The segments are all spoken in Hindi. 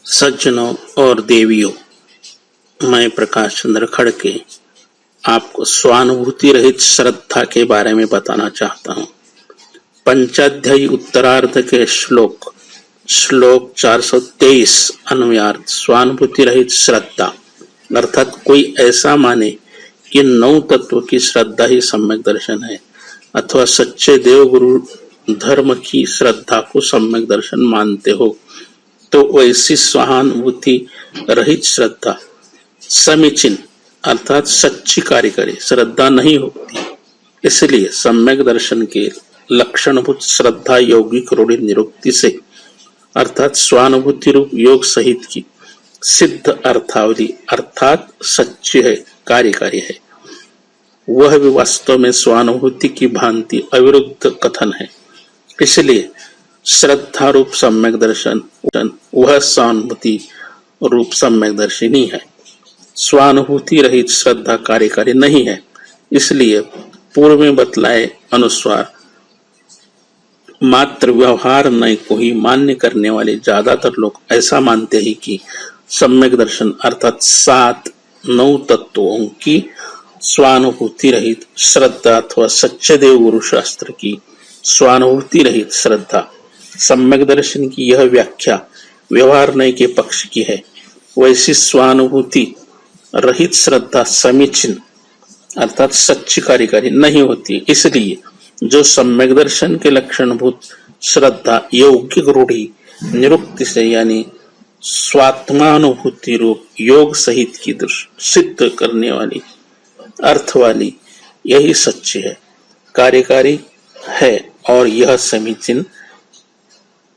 सज्जनों और देवियों, मैं प्रकाश चंद्र खड़के आपको स्वानुभूति रहित श्रद्धा के बारे में बताना चाहता हूँ। पंचाध्यायी उत्तरार्ध के श्लोक 423 अन्वयार्थ स्वानुभूति रहित श्रद्धा अर्थात कोई ऐसा माने कि 9 तत्व की श्रद्धा ही सम्यक दर्शन है अथवा सच्चे देव गुरु धर्म की श्रद्धा को सम्यक दर्शन मानते हो तो वैसी सहानुभूति रहित श्रद्धा समीचीन अर्थात सच्ची कार्यकारी श्रद्धा नहीं होती। इसलिए सम्यक दर्शन के लक्षणभूत श्रद्धा यौगिक रूढ़ि निरुक्ति से अर्थात स्वानुभूति रूप योग सहित की सिद्ध अर्थावली अर्थात सच्ची है, कार्यकारी है। वह भी वास्तव में स्वानुभूति की भांति अविरुद्ध कथन है। इसलिए श्रद्धा रूप सम्यक दर्शन वह सहानुभूति रूप सम्यक दर्शिनी है। स्वानुभूति रहित श्रद्धा कार्यकारी नहीं है। इसलिए पूर्व में बतलाए अनुसार मात्र व्यवहार नय को ही मान्य करने वाले ज्यादातर लोग ऐसा मानते हैं कि सम्यक दर्शन अर्थात 7-9 तत्वों की स्वानुभूति रहित श्रद्धा अथवा सच्चे देव गुरु शास्त्र की स्वानुभूति रहित श्रद्धा सम्यक दर्शन की यह व्याख्या व्यवहार नय के पक्ष की है। वैसी स्वानुभूति रहित श्रद्धा समीचीन अर्थात सच्ची कार्यकारी नहीं होती। इसलिए जो सम्यक दर्शन के लक्षणभूत श्रद्धा यौगिक रूढ़ि निरुक्ति से यानी स्वात्मानुभूति रूप योग सहित की सिद्ध करने वाली अर्थ वाली यही सच्ची है, कार्यकारी है और यह समीचीन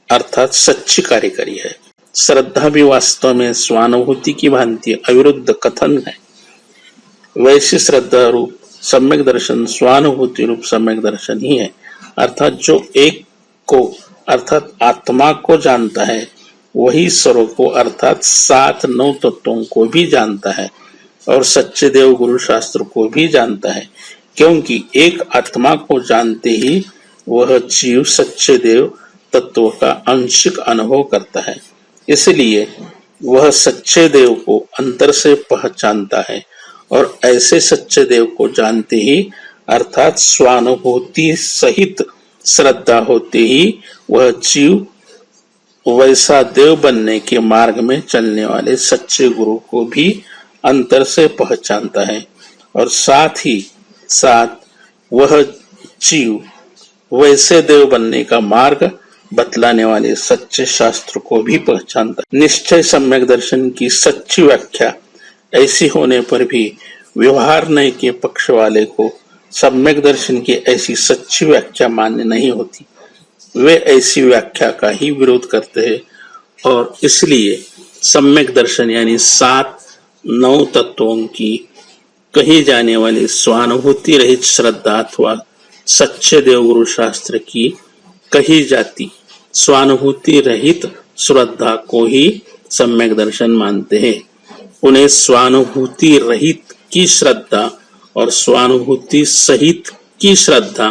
अर्थात सच्ची कार्यकारी है। श्रद्धा भी वास्तव में स्वानुभूति की भांति अविरुद्ध कथन है। वैसी श्रद्धा रूप सम्यक दर्शन स्वानुभूति रूप सम्यक दर्शन ही है। अर्थात जो एक को अर्थात आत्मा को जानता है वही सर्व को अर्थात 7-9 तत्वों को भी जानता है और सच्चे देव गुरु शास्त्र को भी जानता है, क्योंकि एक आत्मा को जानते ही वह जीव सच्चे देव तत्व का आंशिक अनुभव करता है। इसलिए वह सच्चे देव को अंतर से पहचानता है और ऐसे सच्चे देव को जानते ही अर्थात स्वानुभूति सहित श्रद्धा होते ही वह जीव वैसा देव बनने के मार्ग में चलने वाले सच्चे गुरु को भी अंतर से पहचानता है और साथ ही साथ वह जीव वैसे देव बनने का मार्ग बतलाने वाले सच्चे शास्त्र को भी पहचानता है। निश्चय सम्यक दर्शन की सच्ची व्याख्या ऐसी होने पर भी व्यवहार नय के पक्ष वाले को सम्यक दर्शन की ऐसी सच्ची व्याख्या मान्य नहीं होती। वे ऐसी व्याख्या का ही विरोध करते हैं और इसलिए सम्यक दर्शन यानी 7-9 तत्वों की कही जाने वाली स्वानुभूति रहित श्रद्धा अथवा सच्चे देवगुरु शास्त्र की कही जाती स्वानुभूति रहित श्रद्धा को ही सम्यक दर्शन मानते हैं। उन्हें स्वानुभूति रहित की श्रद्धा और स्वानुभूति सहित की श्रद्धा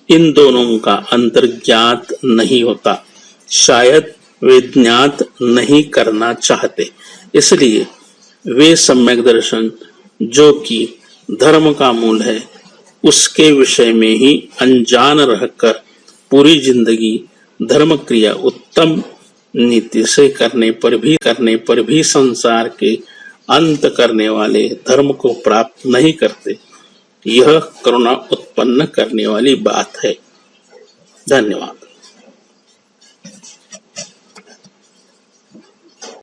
इन दोनों का अंतर ज्ञात नहीं होता, शायद वे ज्ञात नहीं करना चाहते। इसलिए वे सम्यक दर्शन जो कि धर्म का मूल है उसके विषय में ही अनजान रहकर पूरी जिंदगी धर्म क्रिया उत्तम नीति से करने पर भी संसार के अंत करने वाले धर्म को प्राप्त नहीं करते। यह करुणा उत्पन्न करने वाली बात है। धन्यवाद।